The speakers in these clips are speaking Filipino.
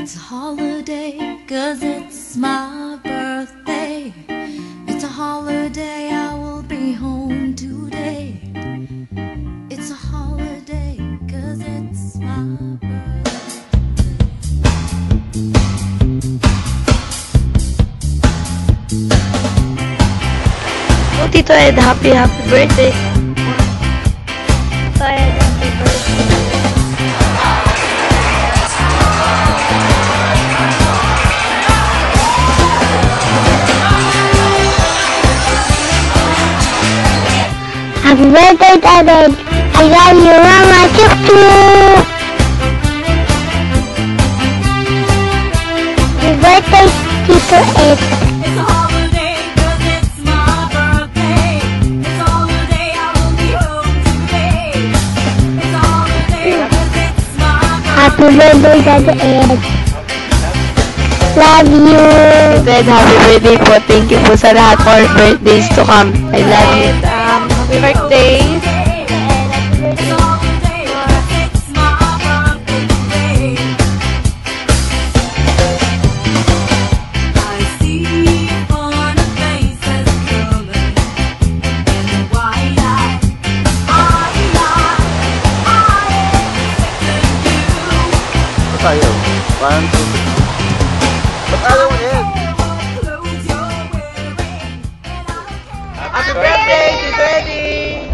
It's a holiday, 'cause it's my birthday. It's a holiday, I will be home today. It's a holiday, 'cause it's my birthday. Oh, Tito Ed, happy birthday. Tito Ed, happy birthday. Happy birthday, David! I love you, Mama! Choo choo! Happy birthday, Tito Ed! It's a holiday, 'cause it's my birthday. It's a holiday, I will be home today. It's a holiday, 'cause it's my birthday. Happy birthday, Daddy Ed! Love you! Tito Ed, happy birthday po. Thank you po sa lahat for birthdays to come. I love you. Happy birthday. It's a holiday, 'cause it's my birthday today. I see on the faces color and the wide eye. I Ba't ayaw? 1, 2, 3. Ba't ayaw Ed? clothes you're wearing, and I don't care. Happy birthday, Tito Eddie.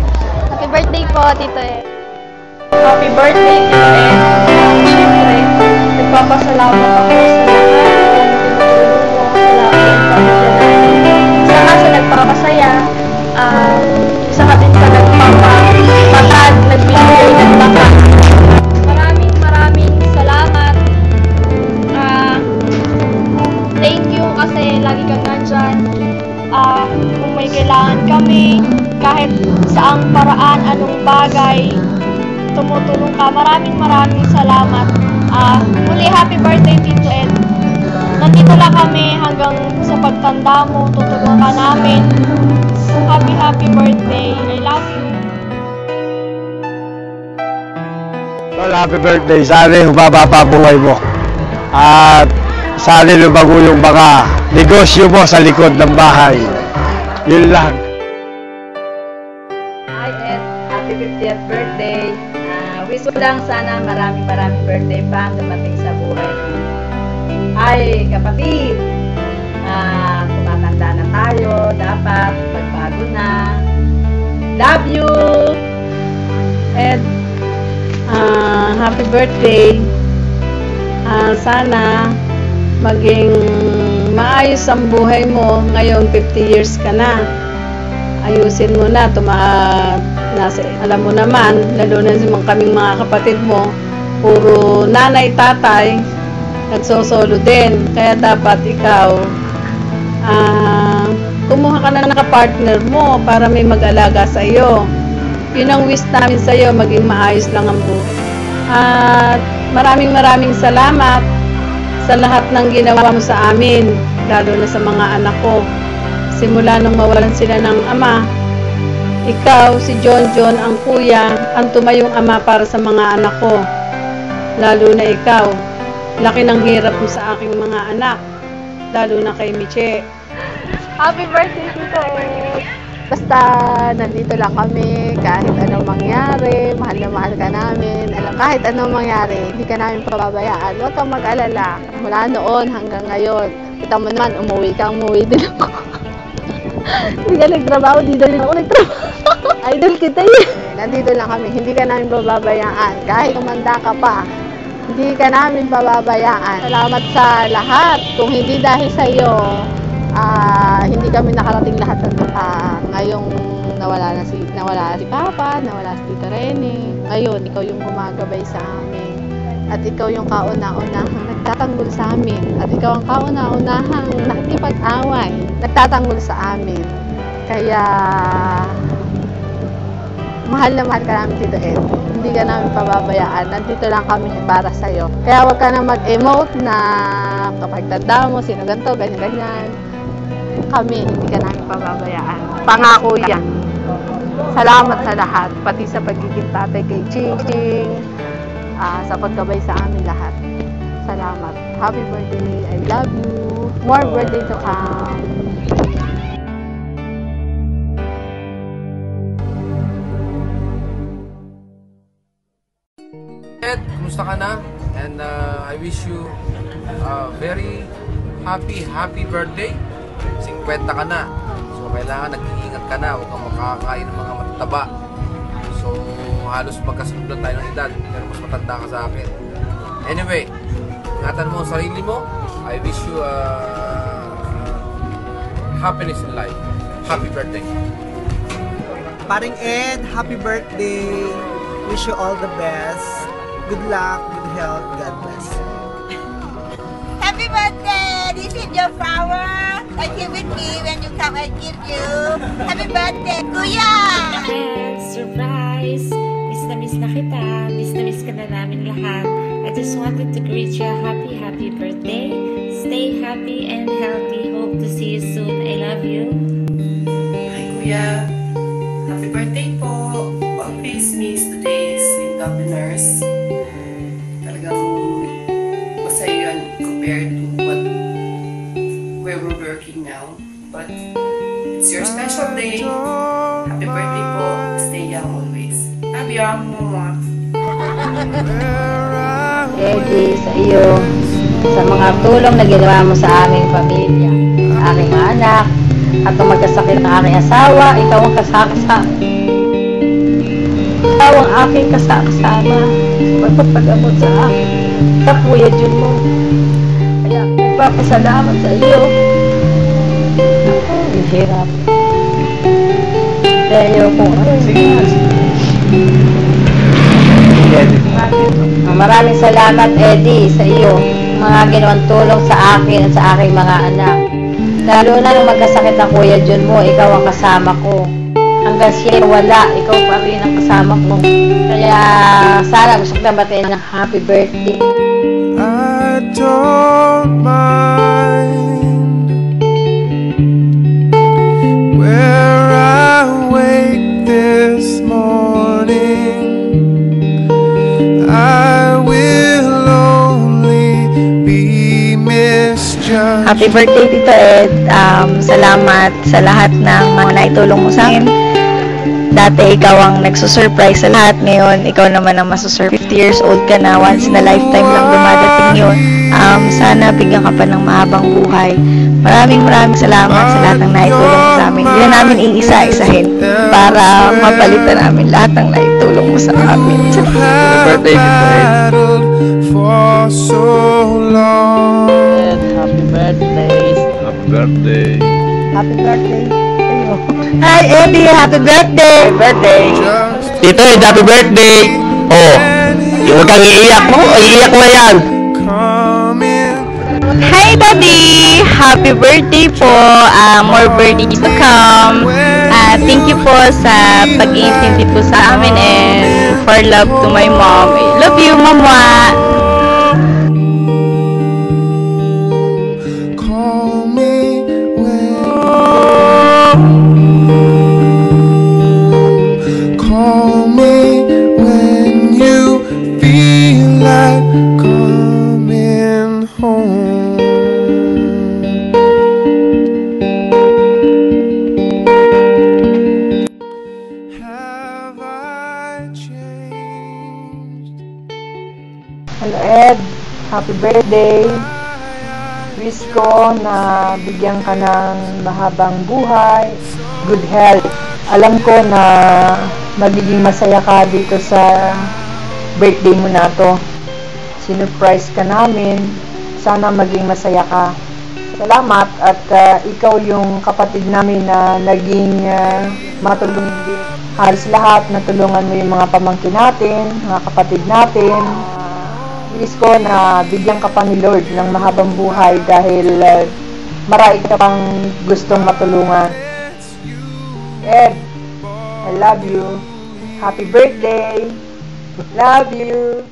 Happy birthday po, Tito Ed! Happy birthday, Tito Ed. Siyempre, nagpapasalamat ako sa lahat ng tinutulong mo sa lahat ng pamilya natin. Isa ka sa nagpapasaya, isa ka din sa nagpapatad, nagbibigay ng lakas. Maraming salamat. Thank you kasi lagi kang nandyan. Kung may kailangan kami, kahit saang paraan, anong bagay, tumutulong ka. Maraming salamat. Muli, happy birthday, Tito Ed. Nandito lang kami hanggang sa pagtanda mo, tutulungan ka namin. Happy birthday. I love you. Well, happy birthday. Sana humaba pa buhay mo. At sana lumago yung mga negosyo mo sa likod ng bahay. Yun lang. Hi Ed, happy 50th birthday. Wish ko lang sana maraming birthday pa ang dumating sa buhay mo. Ay, kapatid, tumatanda na tayo, dapat magbago na. Love you! Ed, happy birthday. Sana maging maayos ang buhay mo ngayong 50 years ka na. Ayusin mo na, alam mo naman, lalo na sa kaming mga kapatid mo, puro nanay, tatay, nagsosolo din. Kaya dapat ikaw, kumuha ka na ng kapartner mo para may mag-alaga sa iyo. Yun ang wish namin sa iyo, maging maayos lang ang buhay. At maraming salamat sa lahat ng ginawa mo sa amin, lalo na sa mga anak ko. Simula nung mawalan sila ng ama, ikaw, si John, ang kuya, ang tumayong ama para sa mga anak ko. Lalo na ikaw, laki ng hirap mo sa aking mga anak, lalo na kay Miche. Happy birthday, Tito Ed. Basta nandito lang kami, kahit anong mangyari, mahal na mahal ka namin. Kahit anong mangyari, hindi ka namin pababayaan. Huwag kang mag-alala. Mula noon hanggang ngayon, kita mo naman, umuwi din ako. Hindi ka nagtrabaho, dito rin ako nagtrabaho. Idol kita yun. Nandito lang kami, hindi ka namin pababayaan. Kahit umanda ka pa, hindi ka namin pababayaan. Salamat sa lahat. Kung hindi dahil sa iyo, hindi kami nakarating lahat ngayong nawala si Papa, nawala si Tita Rene. Ngayon, ikaw yung gumagabay sa amin. At ikaw yung kauna-unahang nagtatanggol sa amin. At ikaw ang kauna-unahang nakikipag-away, nagtatanggol sa amin. Kaya, mahal na mahal ka namin, Tito Ed. Hindi ka namin pababayaan. Nandito lang kami para sa'yo. Kaya huwag ka na mag-emote na kapag tanda mo, sino ganito, ganyan-ganyan. Kami, hindi ka namin pababayaan. Pangako yan. Salamat sa lahat, pati sa pagiging tatay kay Ching Ching, sa paggabay sa amin lahat. salamat. Happy birthday. I love you. More birthday to come. Ed, kumusta ka na? And I wish you a very happy birthday. 50 ka na. So kailangan nag-iingat ka na. Huwag kang makakain ng mga mataba. So halos magkasunod tayo ng edad. Pero mas matanda ka sa akin. Anyway, ingatan mo ang sarili mo. I wish you happiness in life. Happy birthday. Paring Ed, happy birthday. Wish you all the best. Good luck, good health, God bless. Happy birthday! This is your flower. I give with me when you come, I give you. Happy birthday, Kuya! Surprise! Miss na kita. Miss ka na namin lahat. I just wanted to greet you a happy birthday. Stay happy and healthy. Hope to see you soon. I love you. Hi, Kuya. Happy birthday po. Always miss the days in Dubliners. Talagang masaya yun compared to what where we're working now. But it's your special day. Happy birthday po. Stay young always. Love you, Mama. Eddie, sa iyo, sa mga tulong na ginawa mo sa aming pamilya, sa aking mga anak, at kung magkasakit ng aking asawa, ikaw ang kasama. Ikaw ang aking kasama. Pagpapagamot sa akin. Kapuyad yun mo. Kaya nagpapasalamat sa iyo. Ako, ang hirap. Kaya kung ano. Maraming salamat, Eddie, sa iyo. Mga ginawang tulong sa akin at sa aking mga anak. Lalo na nung magkasakit ang Kuya John mo, ikaw ang kasama ko. Hanggang siya wala, ikaw pa rin ang kasama ko. Kaya sana gusto ko na batiin ng happy birthday. I don't mind where I wake this morning. I will only be misjudged. Happy birthday, Tito Ed. Salamat sa lahat ng mga naitulong mo sa akin. Dati ikaw ang nagsusurprise sa lahat. Ngayon, ikaw naman ang masusurprise. 50 years old ka na. Once in a lifetime lang dumadating yun. Sana bigyan ka pa ng mahabang buhay. Maraming salamat sa lahat ng naitulong mo sa amin. Hindi na namin iisa-isahin para mapalitan namin lahat ng naitulong mo sa amin. Happy birthday, Ed. For so long. Happy birthday. Happy birthday. Happy birthday. Hi, Eddie! Happy birthday! Happy birthday! Tito Ed, happy birthday! Oh, huwag kang iiyak mo. Iiyak mo yan. Hi, Daddy! Happy birthday po! More birthdays to come. Thank you po sa pag-iintindi po sa amin and for love to my mom. I love you, Mama! Hello, Ed. Happy birthday. Wish ko na bigyan ka ng mahabang buhay, good health. Alam ko na magiging masaya ka dito sa birthday mo na to. Sinurprise ka namin. Sana maging masaya ka. Salamat at ikaw yung kapatid namin na naging matulungin din. Halos lahat natulungan mo yung mga pamangkin natin, mga kapatid natin. Wish ko na bigyan ka pa ni Lord ng mahabang buhay dahil marami ka pang gustong matulungan. Ed, I love you. Happy birthday. Love you.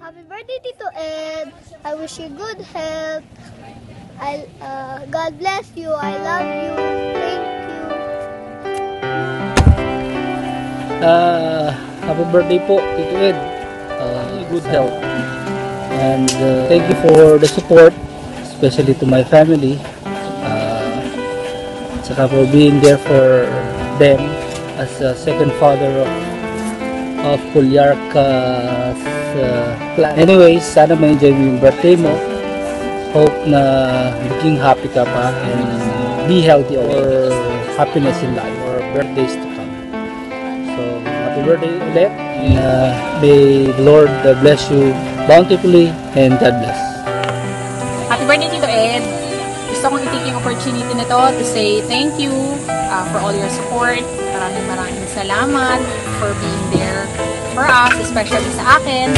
Happy birthday, Tito Ed. I wish you good health. God bless you. I love you. Thank you. Happy birthday po, Tito Ed. good health. And thank you for the support, especially to my family. Saka for being there for them as a second father of Pulyarka's plan. Anyways, sana ma-enjoy mo yung birthday mo. Hope na maging happy ka pa and be healthy or happiness in life or birthdays to come. So, happy birthday ulit. May the Lord bless you bountifully and God bless. Happy birthday, Tito Ed. Gusto kong i-take yung opportunity na to to say thank you for all your support. Maraming salamat for being there for us, especially sa akin.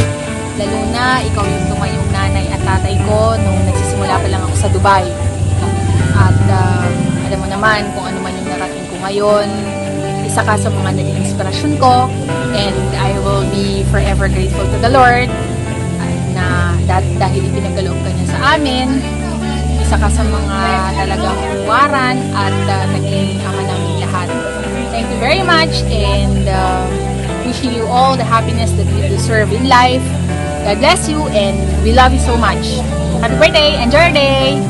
Lalo na, ikaw yung tumayong nanay at tatay ko nung nagsisimula pa lang ako sa Dubai. At alam mo naman kung ano man yung narating ko ngayon. Isa ka sa mga naging inspirasyon ko. And I will be forever grateful to the Lord na dahil ipinagkaloob ka niya sa amin. Isa ka sa mga talagang uwaran at naging ama namin lahat. Thank you very much and wishing you all the happiness that you deserve in life. God bless you and we love you so much. Happy birthday! Enjoy your day!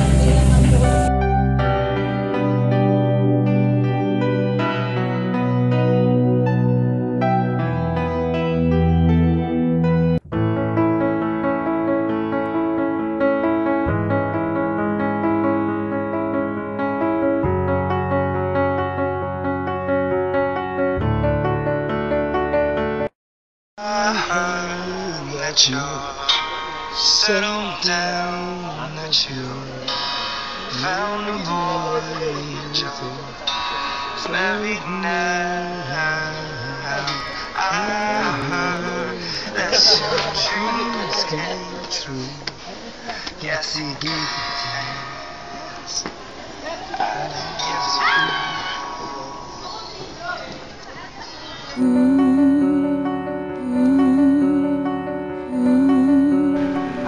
That you settle down, that you found a boy you're married now. I heard that your dreams came true. Yes, he did.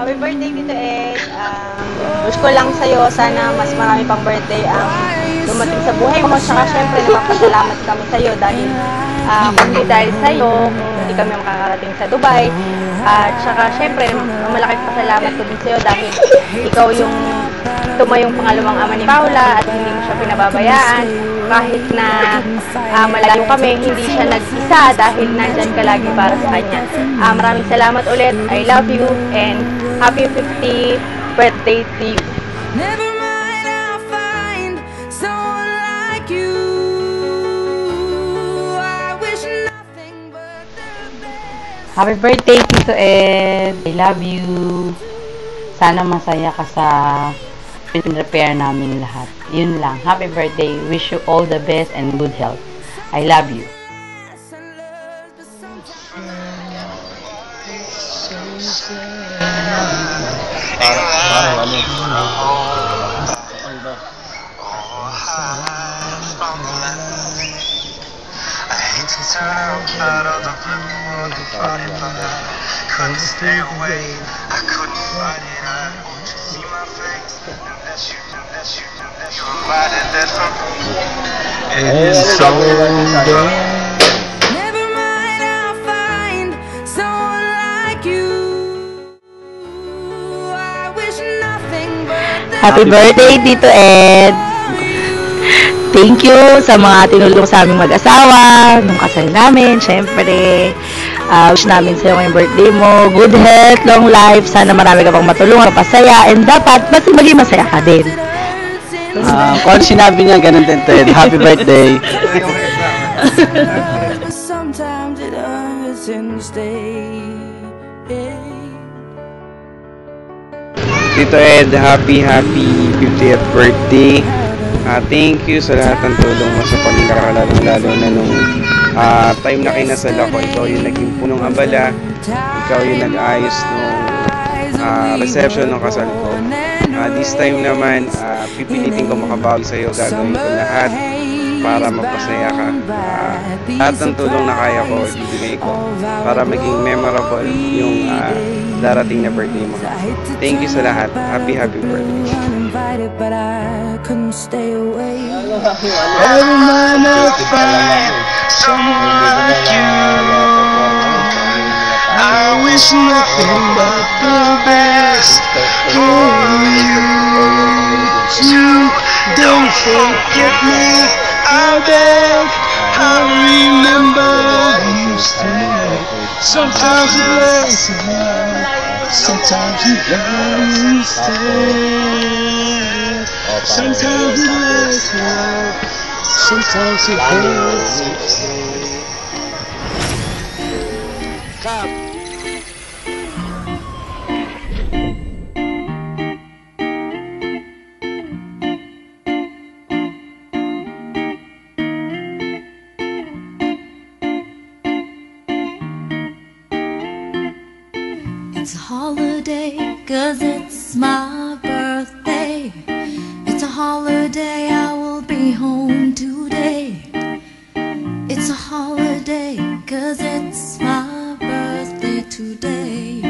Happy birthday, Tito Ed. Wish ko lang sa'yo, sana mas marami pang birthday ang dumating sa buhay mo. Saka syempre, napapasalamat kami sa'yo dahil kung hindi dahil sa'yo, hindi kami makakarating sa Dubai. At saka syempre, malaking pasalamat ko din sa'yo dahil ikaw yung tumayong pangalawang ama ni Paula at hindi mo siya pinababayaan. Kahit na malayo kami, hindi siya nag-isa dahil nandyan ka lagi para sa kanya. Maraming salamat ulit. I love you and happy 50th birthday to you. Never mind, I'll find someone like you. I wish nothing but the best. Happy birthday, Tito Ed. I love you. Sana masaya ka sa pin-repair namin lahat. Yun lang. Happy birthday. Wish you all the best and good health. I love you. Couldn't stay away, I couldn't fight it. I want you to see my face, and that's you provided that for me. And someday, Never mind, I'll find someone like you. I wish nothing but the Happy birthday, Tito Ed! Thank you sa mga tinulong sa aming mag-asawa, nung kasal namin, syempre. Wish namin sa'yo ngayong birthday mo. Good health, long life. Sana marami ka pang matulungan, mapasaya. And dapat, mas maging masaya ka din. Kung sinabi niya, ganun din, Ted. Happy birthday. Sometimes it hurts and stay. Tito Ed, happy 50th birthday. Thank you sa lahat ng tulong mo sa pagkakalalong-lalo na nung time na kinasal ako. Ikaw yung naging punong abala. Ikaw yung nag-ayos nung reception ng kasal ko. This time naman, pipilitin ko makabawi sa'yo. Gagawin ko lahat para magpasaya ka. Lahat ng tulong na kaya ko, ibibigay ko para maging memorable yung darating na birthday mo. Thank you sa lahat. Happy birthday. But I couldn't stay away. every man I find someone like you. I I wish nothing but the best for you too. Don't forget me, I beg. I remember you stay. Sometimes it lasts a while, sometimes you gotta stay. Sometimes it lasts a while, sometimes it hurts. It's a holiday, 'cause it's my birthday. It's a holiday, I will be home today. It's a holiday, 'cause it's my birthday today.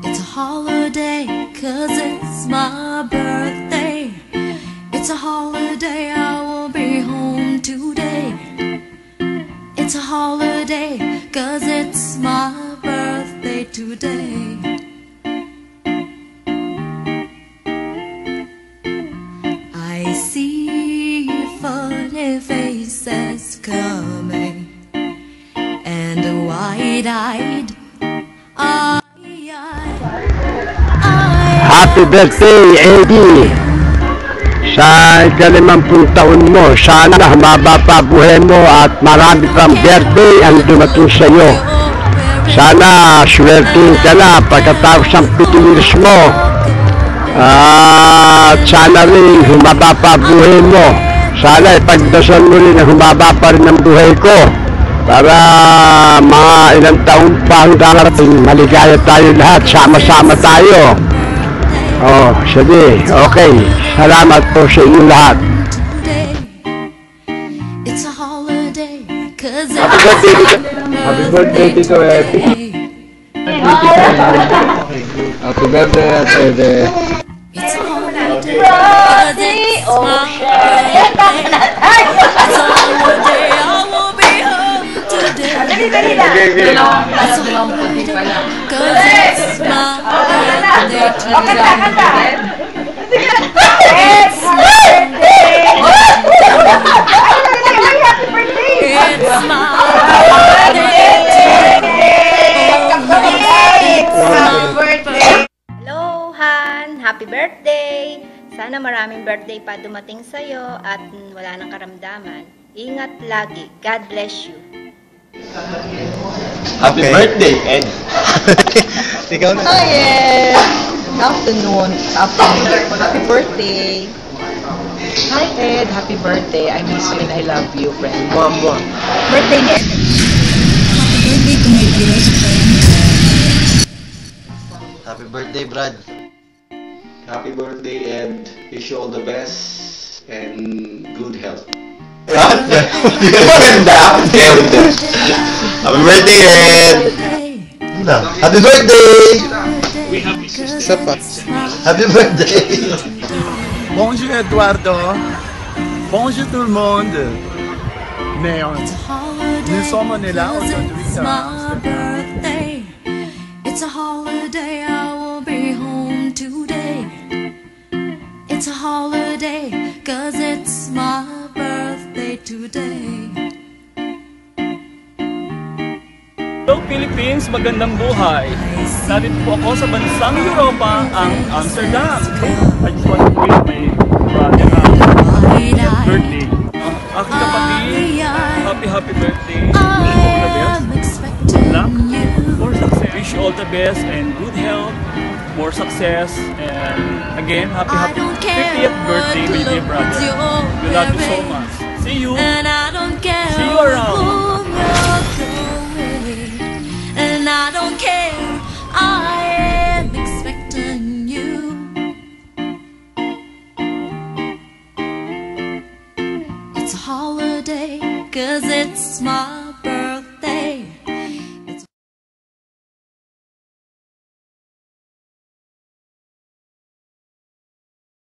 It's a holiday, 'cause it's my birthday. It's a holiday, I will be home today. It's a holiday, 'cause it's my birthday today. I see funny faces coming, and wide-eyed. Happy birthday, Eddie! Sa ika-50 taon mo, sana humaba pa buhay mo at marami pang birthday ang dumating sa iyo. Sana swertihin ka na pagkatapos ng 50 years mo. At sana rin humaba pa buhay mo. Sana ipagdasal mo rin na humaba pa rin ang buhay ko. Para mga ilang taon pa ang darating, maligaya tayo lahat, sama-sama tayo. Oh, sige, okay. Salamat po sa inyong lahat. It's a holiday, 'cause it's Happy birthday, Happy birthday, Tito Epi. Happy birthday, Ate. It's a holiday, 'cause it's my birthday. It's a holiday, I will be home today. It's a holiday, 'cause it's my birthday today. It's my birthday. Hello, Han! Happy birthday! Sana maraming birthday pa dumating sa'yo at wala nang karamdaman. Ingat lagi. God bless you. Happy birthday, Ed! Ikaw na. Hi, Ed! Afternoon. Happy birthday. Hi, Ed. Happy birthday. I miss you and I love you, friend. Mama. Birthday, Ed. Birthday to my dearest friend. Happy birthday, Brad. Happy birthday, Ed. Wish you all the best and good health. Maganda. Happy birthday, Ed. Happy birthday. Isa pa. Happy birthday. Bonjour Eduardo. Bonjour tout le monde. Mais nous sommes là aujourd'hui. It's my birthday. It's a holiday, I will be home today. It's a holiday, 'cause it's my birthday today. Hello Philippines, magandang buhay. Narito po ako sa bansang Europa, ang Amsterdam. I just want to wish my brother happy birthday. Aking kapatid, happy birthday. Wish you all the best. Good luck, more success. Wish you all the best and good health, more success, and again, happy 50th birthday, my dear brother. We love you so much. See you. See you around. And I don't care, I am expecting you. It's a holiday, 'cause it's my birthday.